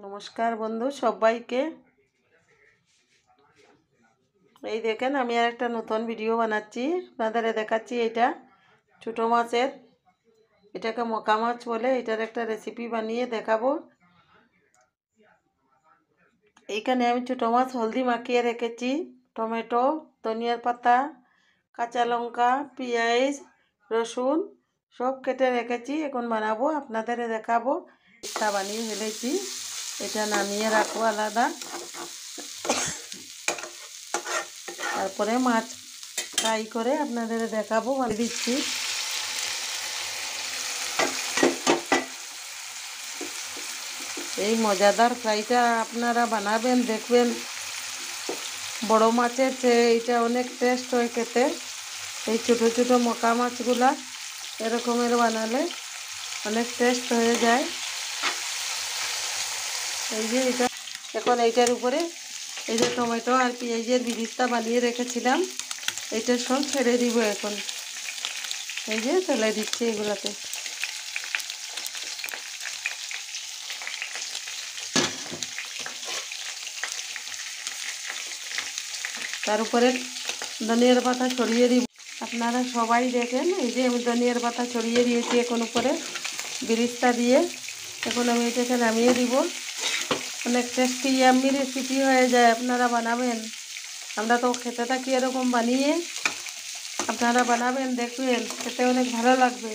নমস্কার বন্ধু সবাইকে। এই দেখেন আমি আর একটা নতুন ভিডিও বানাচ্ছি, আপনাদের দেখাচ্ছি। এটা ছোটো মাছের, এটাকে মকা মাছ বলে। এটার একটা রেসিপি বানিয়ে দেখাবো। এইখানে আমি ছোটো মাছ হলদি মাখিয়ে রেখেছি, টমেটো, ধনিয়ার পাতা, কাঁচা লঙ্কা, পেঁয়াজ, রসুন সব কেটে রেখেছি। এখন বানাবো, আপনাদের দেখাবো। এটা বানিয়ে ফেলেছি, এটা নামিয়ে রাখবো আলাদা। তারপরে মাছ ফ্রাই করে আপনাদের দেখাবো, বলে দিচ্ছি। এই মজাদার ফ্রাইটা আপনারা বানাবেন, দেখবেন বড় মাছের চেয়ে এইটা অনেক টেস্ট হয় খেতে। এই ছোটো ছোটো মকা মাছগুলা এরকমের বানালে অনেক টেস্ট হয়ে যায়। এই যে এটা এখন এইটার উপরে এই যে টমেটো আর পেঁয়াজের বিরিস্তা বানিয়ে রেখেছিলাম, এইটা সব ছেড়ে দিব এখন। এই যে ফেলে দিচ্ছি এগুলাতে। তার উপরে ধনিয়ার পাতা ছড়িয়ে দিব। আপনারা সবাই দেখেন, এই যে আমি ধনিয়ার পাতা ছড়িয়ে দিয়েছি এখন উপরে বিরিস্তা দিয়ে। এখন আমি এটাকে নামিয়ে দিব। অনেক টেস্টি ইয়াম্মি রেসিপি হয়ে যায়, আপনারা বানাবেন। আমরা তো খেতে থাকি এরকম বানিয়ে, আপনারা বানাবেন, দেখবেন খেতে অনেক ভালো লাগবে।